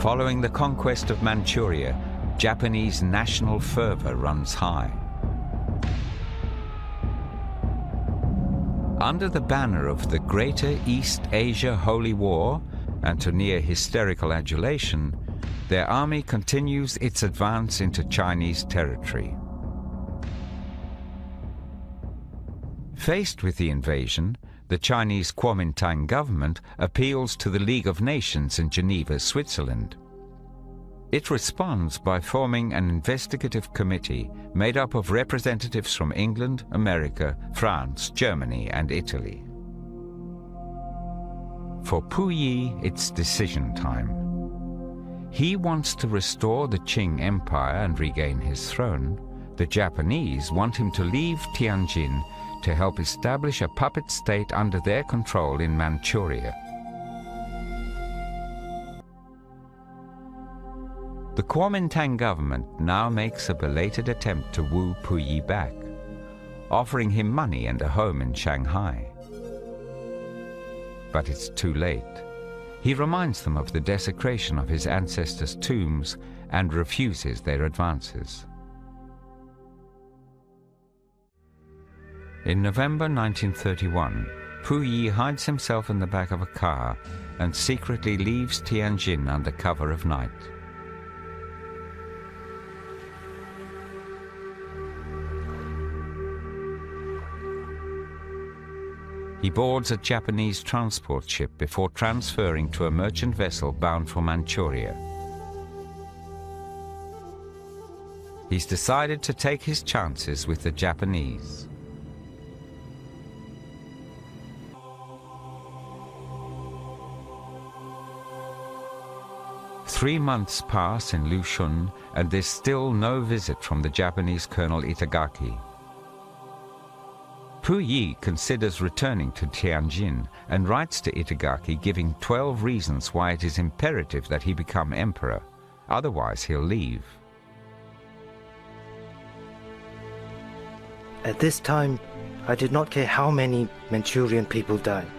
Following the conquest of Manchuria, Japanese national fervor runs high. Under the banner of the Greater East Asia Holy War, and to near hysterical adulation, their army continues its advance into Chinese territory. Faced with the invasion, the Chinese Kuomintang government appeals to the League of Nations in Geneva, Switzerland. It responds by forming an investigative committee made up of representatives from England, America, France, Germany, and Italy. For Puyi, it's decision time. He wants to restore the Qing Empire and regain his throne. The Japanese want him to leave Tianjin to help establish a puppet state under their control in Manchuria. The Kuomintang government now makes a belated attempt to woo Puyi back, offering him money and a home in Shanghai. But it's too late. He reminds them of the desecration of his ancestors' tombs and refuses their advances. In November 1931, Puyi hides himself in the back of a car and secretly leaves Tianjin under cover of night. He boards a Japanese transport ship before transferring to a merchant vessel bound for Manchuria. He's decided to take his chances with the Japanese. Three months pass in Lushun, and there's still no visit from the Japanese Colonel Itagaki. Puyi considers returning to Tianjin and writes to Itagaki giving 12 reasons why it is imperative that he become emperor, otherwise he'll leave. At this time, I did not care how many Manchurian people died,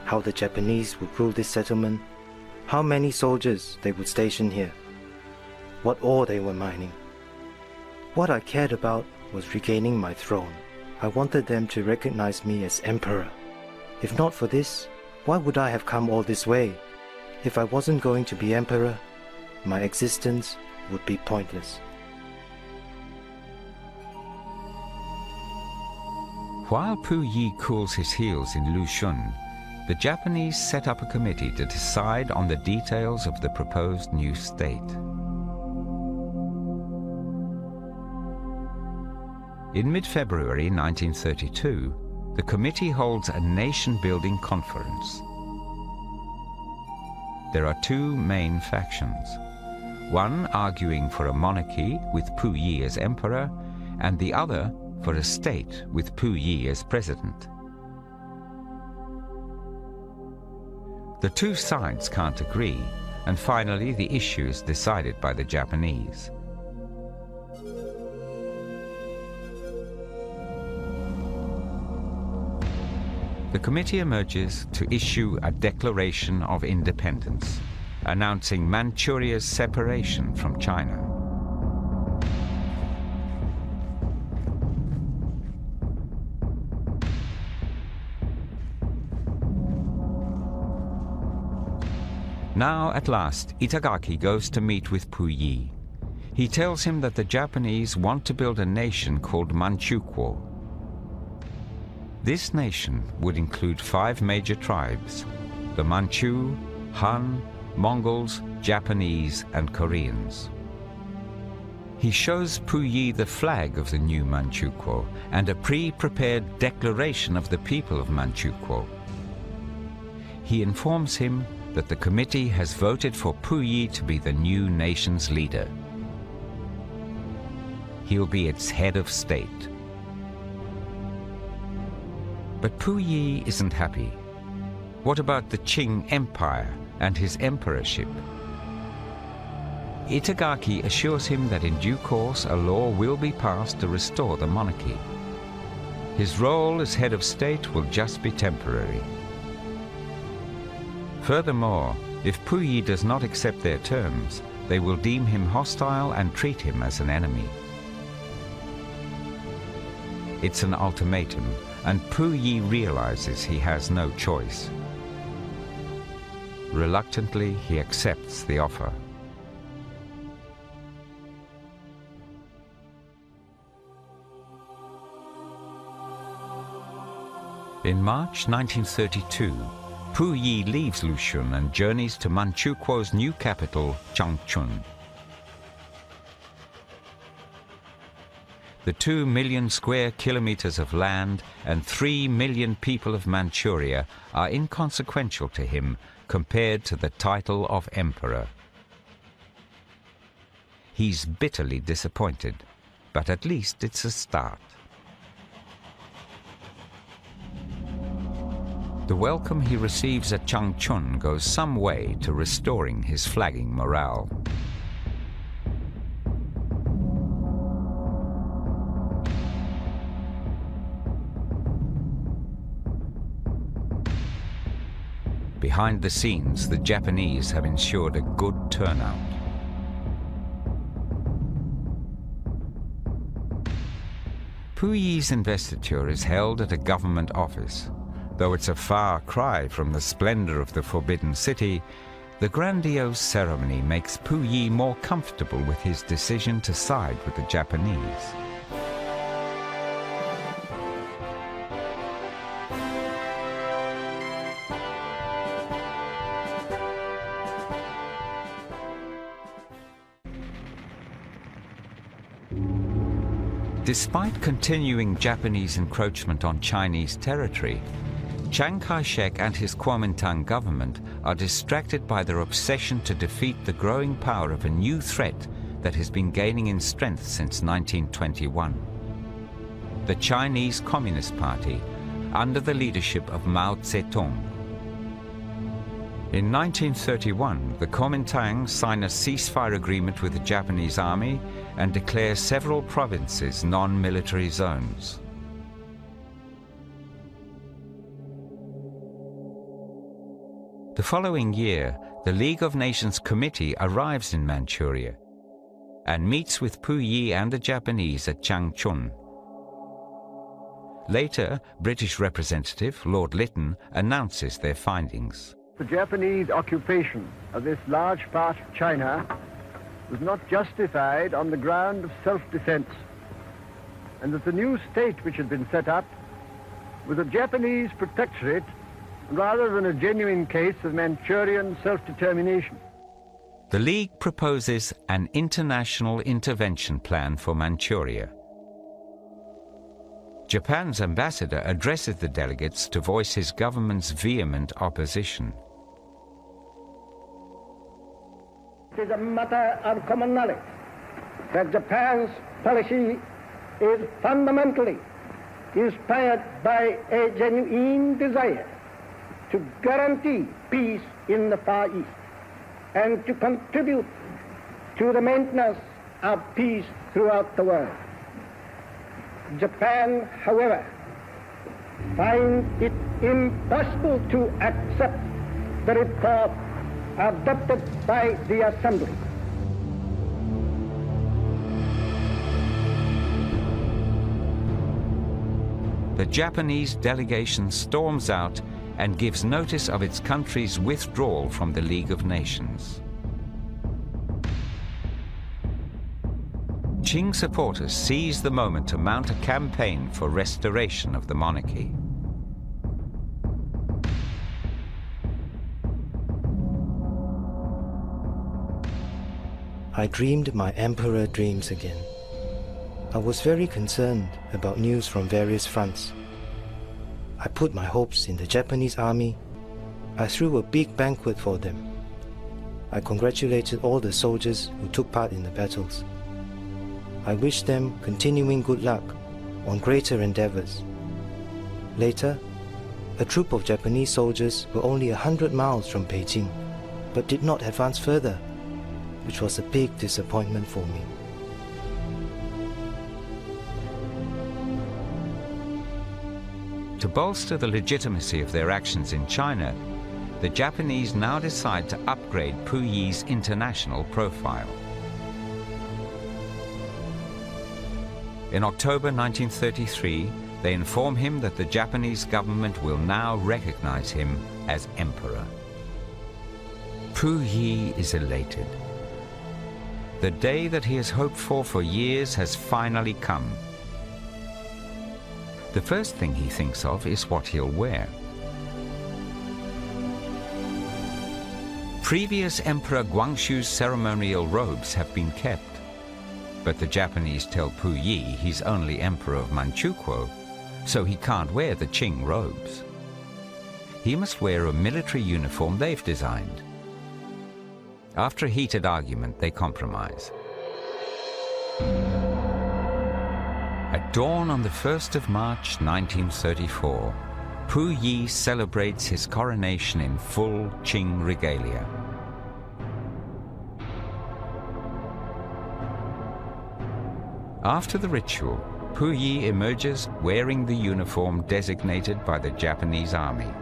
how the Japanese would rule this settlement, how many soldiers they would station here, what ore they were mining. What I cared about was regaining my throne. I wanted them to recognize me as emperor. If not for this, why would I have come all this way? If I wasn't going to be emperor, my existence would be pointless. While Puyi cools his heels in Lushun, the Japanese set up a committee to decide on the details of the proposed new state. In mid-February 1932, the committee holds a nation-building conference. There are two main factions, one arguing for a monarchy with Puyi as emperor, and the other for a state with Puyi as president. The two sides can't agree, and finally the issue is decided by the Japanese. The committee emerges to issue a declaration of independence, announcing Manchuria's separation from China. Now, at last, Itagaki goes to meet with Puyi. He tells him that the Japanese want to build a nation called Manchukuo. This nation would include 5 major tribes: the Manchu, Han, Mongols, Japanese, and Koreans. He shows Puyi the flag of the new Manchukuo and a pre-prepared declaration of the people of Manchukuo. He informs him that the committee has voted for Puyi to be the new nation's leader. He'll be its head of state. But Puyi isn't happy. What about the Qing Empire and his emperorship? Itagaki assures him that in due course a law will be passed to restore the monarchy. His role as head of state will just be temporary. Furthermore, If Puyi does not accept their terms, they will deem him hostile and treat him as an enemy. It's an ultimatum, and Puyi realizes he has no choice. Reluctantly, he accepts the offer. In March 1932, Puyi leaves Lushun and journeys to Manchukuo's new capital, Changchun. The 2 million square kilometers of land and 3 million people of Manchuria are inconsequential to him compared to the title of emperor. He's bitterly disappointed, but at least it's a start. The welcome he receives at Changchun goes some way to restoring his flagging morale. Behind the scenes, the Japanese have ensured a good turnout. Puyi's investiture is held at a government office. Though it's a far cry from the splendor of the Forbidden City, the grandiose ceremony makes Puyi more comfortable with his decision to side with the Japanese. Despite continuing Japanese encroachment on Chinese territory, Chiang Kai-shek and his Kuomintang government are distracted by their obsession to defeat the growing power of a new threat that has been gaining in strength since 1921. The Chinese Communist Party, under the leadership of Mao Zedong. In 1931, the Kuomintang sign a ceasefire agreement with the Japanese army and declare several provinces non-military zones. The following year, the League of Nations Committee arrives in Manchuria and meets with Puyi and the Japanese at Changchun. Later, British representative Lord Lytton announces their findings. The Japanese occupation of this large part of China was not justified on the ground of self-defense, and that the new state which had been set up was a Japanese protectorate rather than a genuine case of Manchurian self-determination. The League proposes an international intervention plan for Manchuria. Japan's ambassador addresses the delegates to voice his government's vehement opposition. It is a matter of common knowledge that Japan's policy is fundamentally inspired by a genuine desire to guarantee peace in the Far East and to contribute to the maintenance of peace throughout the world. Japan, however, finds it impossible to accept the report adopted by the Assembly. The Japanese delegation storms out and gives notice of its country's withdrawal from the League of Nations. Qing supporters seize the moment to mount a campaign for restoration of the monarchy. I dreamed my emperor dreams again. I was very concerned about news from various fronts. I put my hopes in the Japanese army. I threw a big banquet for them. I congratulated all the soldiers who took part in the battles. I wished them continuing good luck on greater endeavors. Later, a troop of Japanese soldiers were only 100 miles from Beijing, but did not advance further, which was a big disappointment for me. To bolster the legitimacy of their actions in China, the Japanese now decide to upgrade Puyi's international profile. In October 1933, they inform him that the Japanese government will now recognize him as emperor. Puyi is elated. The day that he has hoped for years has finally come. The first thing he thinks of is what he'll wear. Previous Emperor Guangxu's ceremonial robes have been kept, but the Japanese tell Puyi he's only Emperor of Manchuria, so he can't wear the Qing robes. He must wear a military uniform they've designed. After a heated argument, they compromise. At dawn on the 1st of March 1934, Puyi celebrates his coronation in full Qing regalia. After the ritual, Puyi emerges wearing the uniform designated by the Japanese army.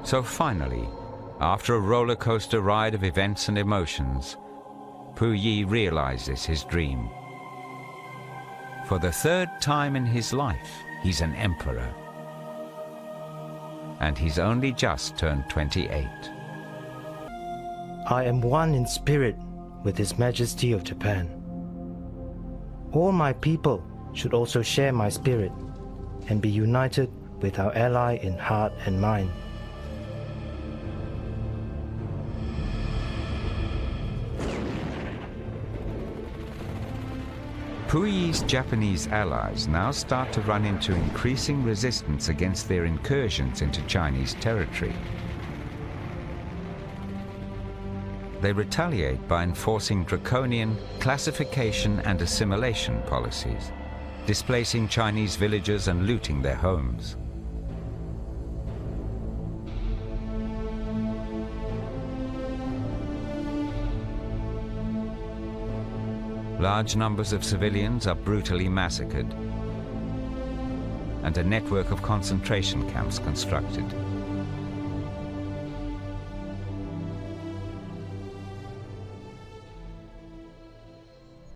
So finally, after a roller coaster ride of events and emotions, Puyi realizes his dream. For the third time in his life, he's an emperor. And he's only just turned 28. I am one in spirit with His Majesty of Japan. All my people should also share my spirit and be united with our ally in heart and mind. Puyi's Japanese allies now start to run into increasing resistance against their incursions into Chinese territory. They retaliate by enforcing draconian classification and assimilation policies, displacing Chinese villagers and looting their homes. Large numbers of civilians are brutally massacred, and a network of concentration camps constructed.